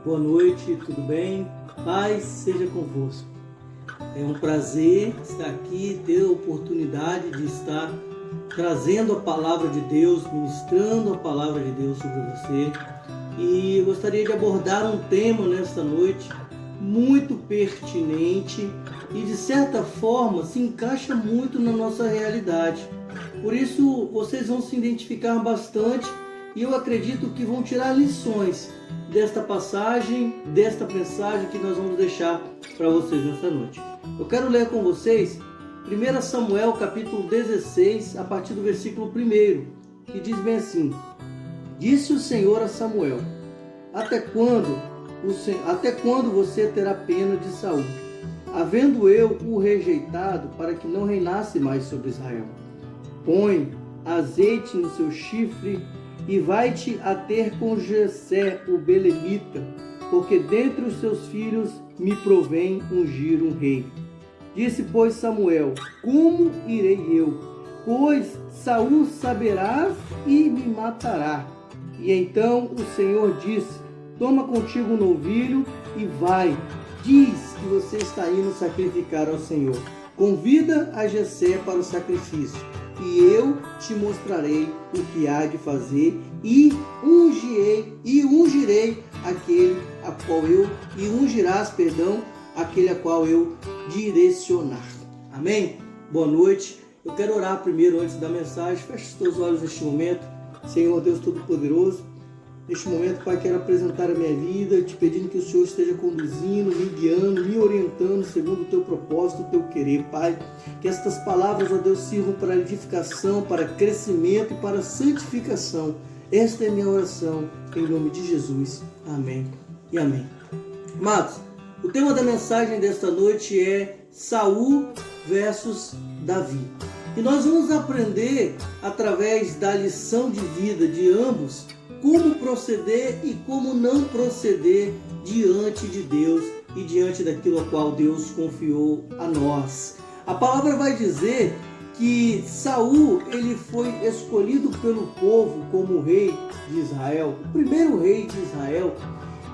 Boa noite, tudo bem? Paz seja convosco. É um prazer estar aqui, ter a oportunidade de estar trazendo a palavra de Deus, ministrando a palavra de Deus sobre você. E eu gostaria de abordar um tema nesta noite muito pertinente e de certa forma se encaixa muito na nossa realidade. Por isso vocês vão se identificar bastante e eu acredito que vão tirar lições desta passagem, desta mensagem que nós vamos deixar para vocês nessa noite. Eu quero ler com vocês 1 Samuel capítulo 16, a partir do versículo 1, que diz bem assim: Disse o Senhor a Samuel: Até quando você terá pena de Saul, havendo eu o rejeitado para que não reinasse mais sobre Israel? Põe azeite no seu chifre e vai-te a ter com Jessé o belemita, porque dentre os seus filhos me provém ungir um rei. Disse, pois, Samuel: Como irei eu? Pois Saul saberá e me matará. E então o Senhor disse: Toma contigo um novilho e vai. Diz que você está indo sacrificar ao Senhor. Convida a Jessé para o sacrifício, e eu te mostrarei o que há de fazer, e ungirei aquele a qual eu, e ungirás, aquele a qual eu direcionar. Amém? Boa noite. Eu quero orar primeiro antes da mensagem. Feche os teus olhos neste momento. Senhor Deus Todo-Poderoso, neste momento, Pai, quero apresentar a minha vida, te pedindo que o Senhor esteja conduzindo, me guiando, me orientando segundo o teu propósito, o teu querer, Pai. Que estas palavras, ó Deus, sirvam para edificação, para crescimento e para santificação. Esta é a minha oração, em nome de Jesus. Amém e amém. Amados, o tema da mensagem desta noite é Saul versus Davi. E nós vamos aprender, através da lição de vida de ambos, como proceder e como não proceder diante de Deus e diante daquilo a qual Deus confiou a nós. A palavra vai dizer que Saul, ele foi escolhido pelo povo como rei de Israel, o primeiro rei de Israel,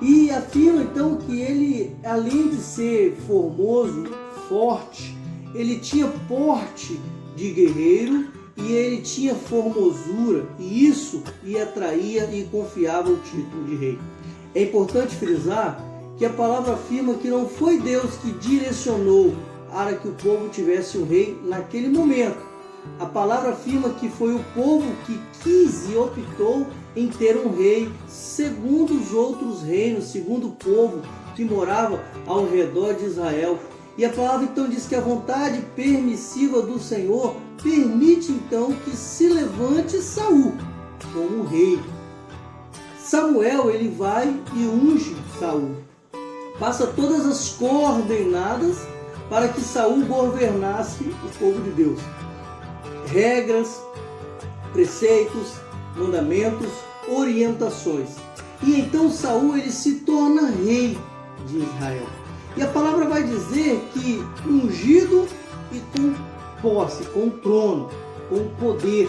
e afirma então que ele, além de ser formoso, forte, ele tinha porte de guerreiro e ele tinha formosura, e isso lhe atraía e confiava o título de rei. É importante frisar que a palavra afirma que não foi Deus que direcionou para que o povo tivesse um rei naquele momento. A palavra afirma que foi o povo que quis e optou em ter um rei segundo os outros reinos, segundo o povo que morava ao redor de Israel. E a palavra então diz que a vontade permissiva do Senhor permite então que se levante Saul como rei. Samuel, ele vai e unge Saul. Passa todas as coordenadas para que Saul governasse o povo de Deus. Regras, preceitos, mandamentos, orientações. E então Saul, ele se torna rei de Israel. E a palavra vai dizer que ungido e com posse, com trono, com poder,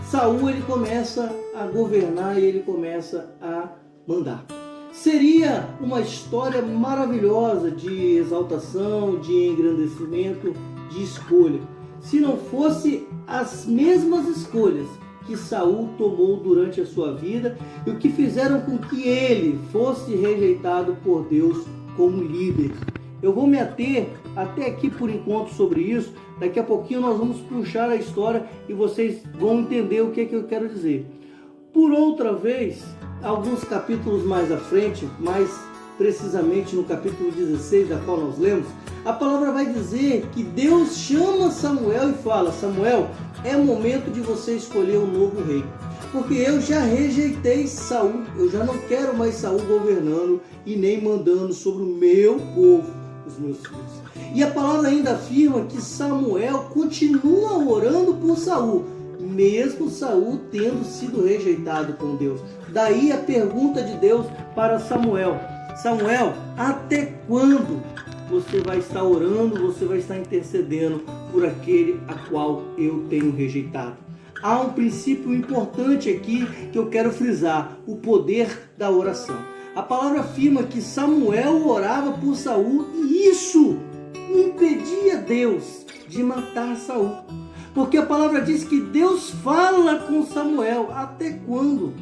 Saul, ele começa a governar e ele começa a mandar. Seria uma história maravilhosa de exaltação, de engrandecimento, de escolha, se não fosse as mesmas escolhas que Saul tomou durante a sua vida e o que fizeram com que ele fosse rejeitado por Deus como líder. Eu vou me ater até aqui por enquanto sobre isso. Daqui a pouquinho nós vamos puxar a história e vocês vão entender o que eu quero dizer. Por outra vez, alguns capítulos mais à frente, mais precisamente no capítulo 16, da qual nós lemos, a palavra vai dizer que Deus chama Samuel e fala: Samuel, é momento de você escolher um novo rei. Porque eu já rejeitei Saul, eu já não quero mais Saul governando e nem mandando sobre o meu povo, os meus filhos. E a palavra ainda afirma que Samuel continua orando por Saul, mesmo Saul tendo sido rejeitado por Deus. Daí a pergunta de Deus para Samuel: Samuel, até quando você vai estar orando, você vai estar intercedendo por aquele a qual eu tenho rejeitado? Há um princípio importante aqui que eu quero frisar: o poder da oração. A palavra afirma que Samuel orava por Saul e isso impedia Deus de matar Saul. Porque a palavra diz que Deus fala com Samuel. Até quando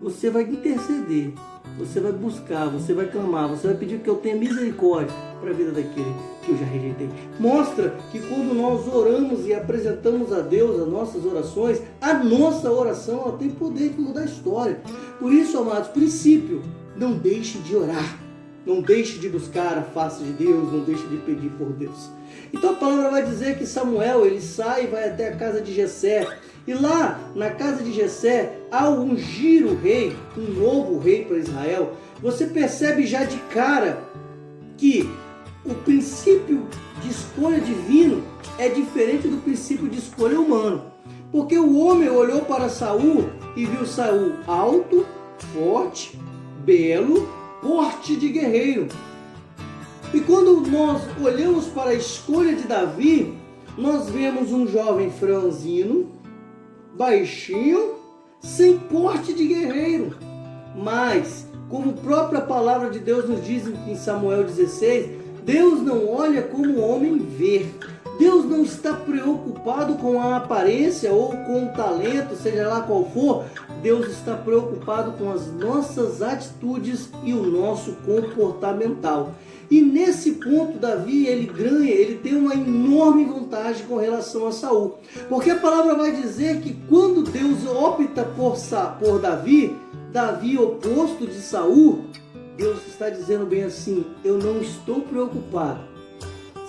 você vai interceder, você vai buscar, você vai clamar, você vai pedir que eu tenha misericórdia para a vida daquele que eu já rejeitei. Mostra que quando nós oramos e apresentamos a Deus as nossas orações, a nossa oração ela tem poder de mudar a história. Por isso, amados, princípio, não deixe de orar. Não deixe de buscar a face de Deus, não deixe de pedir por Deus. Então a palavra vai dizer que Samuel, ele sai e vai até a casa de Jessé. E lá, na casa de Jessé, ao ungir o rei, um novo rei para Israel, você percebe já de cara que o princípio de escolha divino é diferente do princípio de escolha humano. Porque o homem olhou para Saul e viu Saul alto, forte, belo, porte de guerreiro. E quando nós olhamos para a escolha de Davi, nós vemos um jovem franzino, baixinho, sem porte de guerreiro. Mas, como a própria palavra de Deus nos diz em Samuel 16, Deus não olha como o homem vê. Deus não está preocupado com a aparência ou com o talento, seja lá qual for. Deus está preocupado com as nossas atitudes e o nosso comportamental. E nesse ponto, Davi, ele tem uma enorme vantagem com relação a Saul. Porque a palavra vai dizer que quando Deus opta por Davi, Davi oposto de Saul, Deus está dizendo bem assim: eu não estou preocupado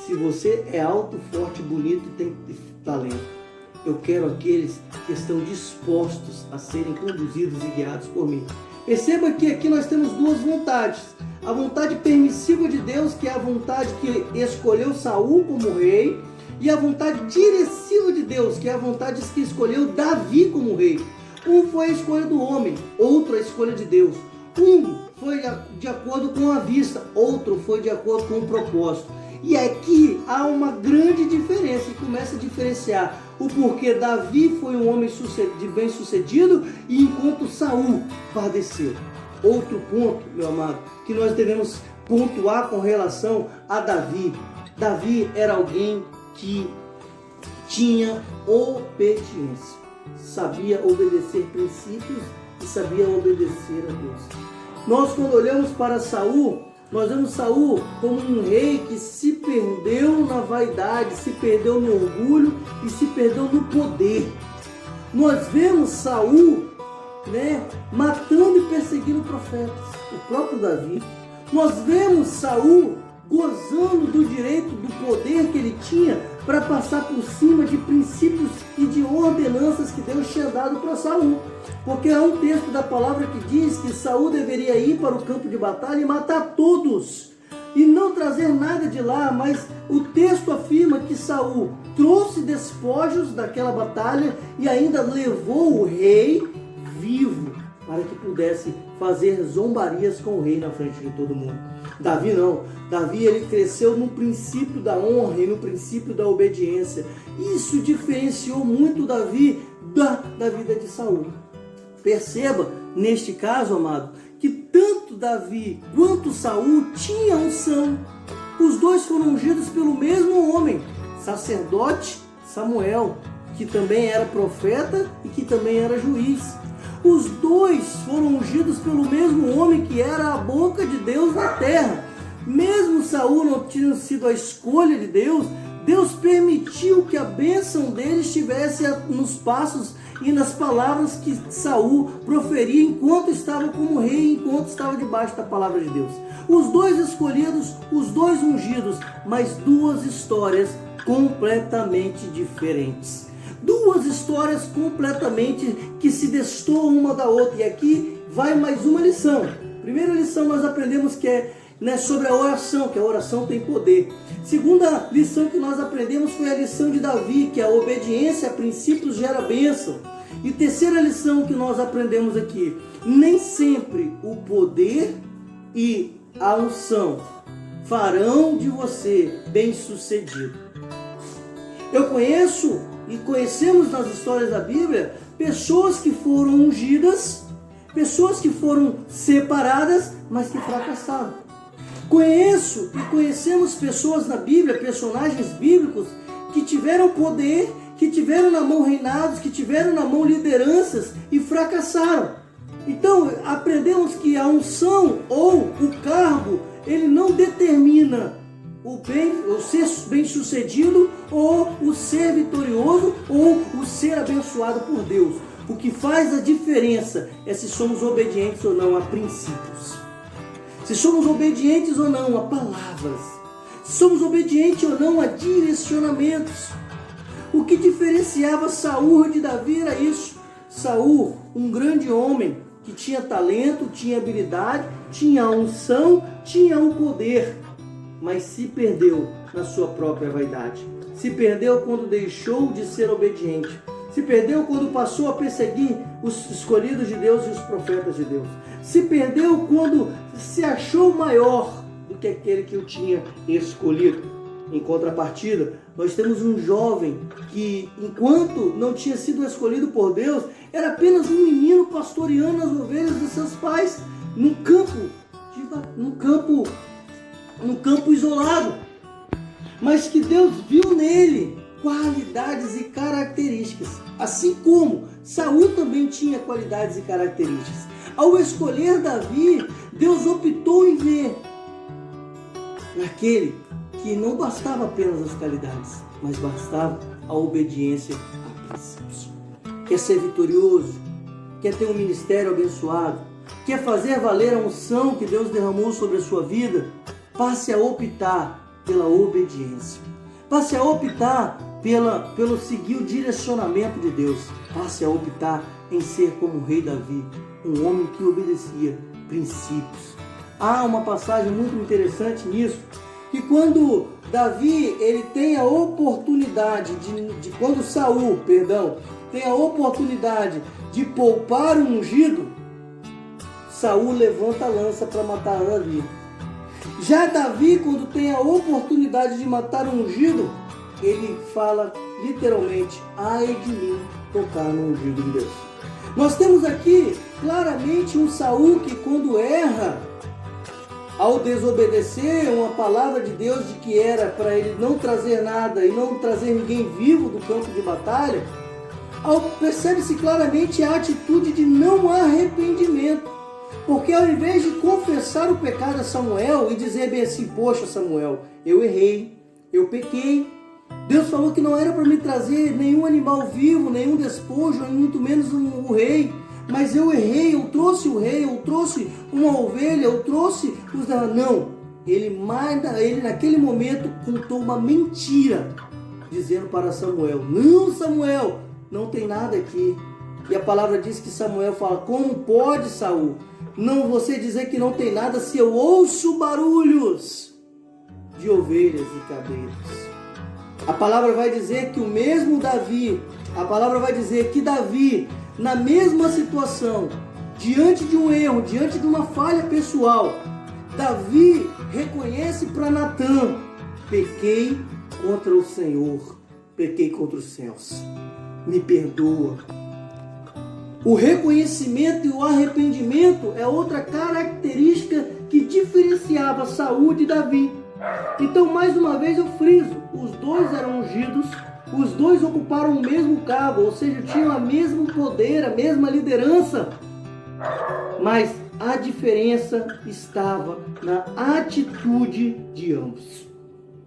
se você é alto, forte, bonito e tem talento. Eu quero aqueles que estão dispostos a serem conduzidos e guiados por mim. Perceba que aqui nós temos duas vontades. A vontade permissiva de Deus, que é a vontade que escolheu Saul como rei, e a vontade direciva de Deus, que é a vontade que escolheu Davi como rei. Um foi a escolha do homem, outro a escolha de Deus. Um foi de acordo com a vista, outro foi de acordo com o propósito. E aqui há uma grande diferença, e começa a diferenciar o porquê Davi foi um homem bem-sucedido e enquanto Saul padeceu. Outro ponto, meu amado, que nós devemos pontuar com relação a Davi. Davi era alguém que tinha obediência, sabia obedecer princípios e sabia obedecer a Deus. Nós, quando olhamos para Saul, nós vemos Saul como um rei que se perdeu na vaidade, se perdeu no orgulho e se perdeu no poder. Nós vemos Saul, matando e perseguindo profetas, o próprio Davi. Nós vemos Saul gozando do direito, do poder que ele tinha para passar por cima de princípios e de ordenanças que Deus tinha dado para Saul. Porque há um texto da palavra que diz que Saul deveria ir para o campo de batalha e matar todos e não trazer nada de lá, mas o texto afirma que Saul trouxe despojos daquela batalha e ainda levou o rei vivo para que pudesse fazer zombarias com o rei na frente de todo mundo. Davi não. Davi, ele cresceu no princípio da honra e no princípio da obediência. Isso diferenciou muito Davi da vida de Saul. Perceba, neste caso, amado, que tanto Davi quanto Saul tinham unção. Os dois foram ungidos pelo mesmo homem, sacerdote Samuel, que também era profeta e que também era juiz. Os dois foram ungidos pelo mesmo homem que era a boca de Deus na terra. Mesmo Saul não tendo sido a escolha de Deus, Deus permitiu que a bênção dele estivesse nos passos e nas palavras que Saul proferia enquanto estava como rei, enquanto estava debaixo da palavra de Deus. Os dois escolhidos, os dois ungidos, mas duas histórias completamente diferentes. Duas histórias completamente que se destoam uma da outra. E aqui vai mais uma lição. Primeira lição nós aprendemos que é sobre a oração, que a oração tem poder. Segunda lição que nós aprendemos foi a lição de Davi, que a obediência a princípios gera bênção. E terceira lição que nós aprendemos aqui: nem sempre o poder e a unção farão de você bem-sucedido. Eu conheço e conhecemos nas histórias da Bíblia pessoas que foram ungidas pessoas que foram separadas, mas que fracassaram. Conhecemos pessoas na Bíblia, personagens bíblicos, que tiveram poder, que tiveram na mão reinados, que tiveram na mão lideranças e fracassaram. Então, aprendemos que a unção ou o cargo, ele não determina o ser bem-sucedido, ou o ser vitorioso, ou o ser abençoado por Deus. O que faz a diferença é se somos obedientes ou não a princípios. Se somos obedientes ou não a palavras. Se somos obedientes ou não a direcionamentos. O que diferenciava Saul de Davi era isso. Saul, um grande homem que tinha talento, tinha habilidade, tinha unção, tinha o poder, mas se perdeu na sua própria vaidade. Se perdeu quando deixou de ser obediente. Se perdeu quando passou a perseguir os escolhidos de Deus e os profetas de Deus. Se perdeu quando se achou maior do que aquele que o tinha escolhido. Em contrapartida, nós temos um jovem que, enquanto não tinha sido escolhido por Deus, era apenas um menino pastoreando as ovelhas de seus pais num campo isolado. Mas que Deus viu nele qualidades e características, assim como Saul também tinha qualidades e características. Ao escolher Davi, Deus optou em ver naquele que não bastava apenas as qualidades, mas bastava a obediência a princípios. Quer ser vitorioso? Quer ter um ministério abençoado? Quer fazer valer a unção que Deus derramou sobre a sua vida? Passe a optar pela obediência. Passe a optar pelo seguir o direcionamento de Deus. Passe a optar em ser como o rei Davi, um homem que obedecia princípios. Há uma passagem muito interessante nisso, que quando Davi ele tem a oportunidade quando Saul, tem a oportunidade de poupar o ungido, Saul levanta a lança para matar Davi. Já Davi, quando tem a oportunidade de matar o ungido, ele fala literalmente: ai de mim tocar no ungido de Deus. Nós temos aqui claramente um Saul que, quando erra, ao desobedecer uma palavra de Deus de que era para ele não trazer nada e não trazer ninguém vivo do campo de batalha, percebe-se claramente a atitude de não arrependimento. Porque ao invés de confessar o pecado a Samuel e dizer bem assim: poxa Samuel, eu errei, eu pequei, Deus falou que não era para me trazer nenhum animal vivo, nenhum despojo, muito menos um rei, mas eu errei, eu trouxe o rei, eu trouxe uma ovelha, eu trouxe os... Não, ele naquele momento contou uma mentira, dizendo para Samuel: não Samuel, não tem nada aqui. E a palavra diz que Samuel fala: como pode, Saul, não você dizer que não tem nada se eu ouço barulhos de ovelhas e cabritos? A palavra vai dizer que o mesmo Davi, a palavra vai dizer que Davi, na mesma situação, diante de um erro, diante de uma falha pessoal, Davi reconhece para Natã: pequei contra o Senhor, pequei contra os céus, me perdoa. O reconhecimento e o arrependimento é outra característica que diferenciava Saul de Davi. Então, mais uma vez eu friso, os dois eram ungidos, os dois ocuparam o mesmo cargo, ou seja, tinham o mesmo poder, a mesma liderança, mas a diferença estava na atitude de ambos.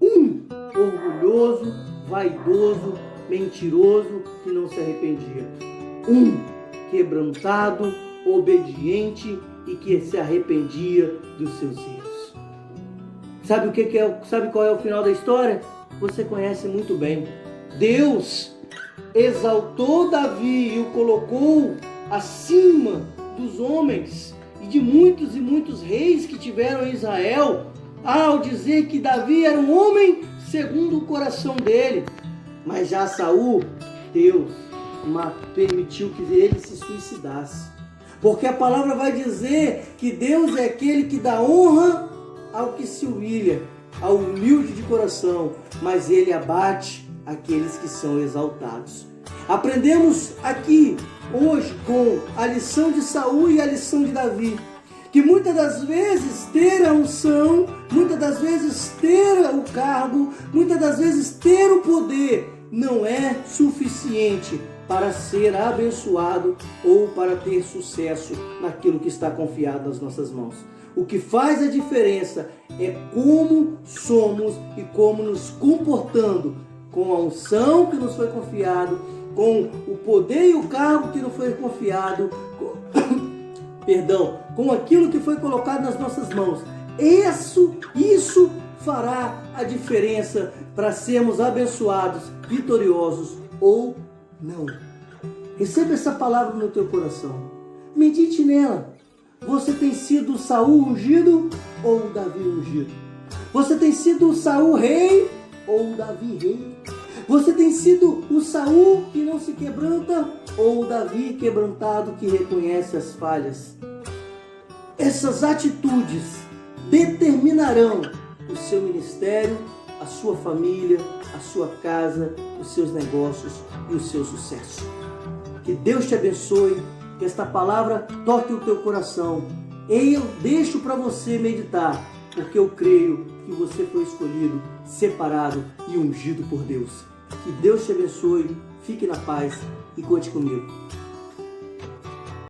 Um orgulhoso, vaidoso, mentiroso, que não se arrependia. Um quebrantado, obediente e que se arrependia dos seus erros. Sabe qual é o final da história? Você conhece muito bem. Deus exaltou Davi e o colocou acima dos homens e de muitos e muitos reis que tiveram em Israel, ao dizer que Davi era um homem segundo o coração dele. Mas já Saul, Deus permitiu que ele se suicidasse. Porque a palavra vai dizer que Deus é aquele que dá honra ao que se humilha, ao humilde de coração, mas ele abate aqueles que são exaltados. Aprendemos aqui hoje com a lição de Saul e a lição de Davi, que muitas das vezes ter a unção, muitas das vezes ter o cargo, muitas das vezes ter o poder não é suficiente para ser abençoado ou para ter sucesso naquilo que está confiado nas nossas mãos. O que faz a diferença é como somos e como nos comportando com a unção que nos foi confiado, com o poder e o cargo que nos foi confiado, com aquilo que foi colocado nas nossas mãos. Isso fará a diferença para sermos abençoados, vitoriosos ou não. Receba essa palavra no teu coração. Medite nela. Você tem sido Saul ungido ou Davi ungido? Você tem sido Saul rei ou Davi rei? Você tem sido o Saul que não se quebranta ou o Davi quebrantado que reconhece as falhas? Essas atitudes determinarão o seu ministério, a sua família, a sua casa, os seus negócios e o seu sucesso. Que Deus te abençoe, que esta palavra toque o teu coração. E eu deixo para você meditar, porque eu creio que você foi escolhido, separado e ungido por Deus. Que Deus te abençoe, fique na paz e conte comigo.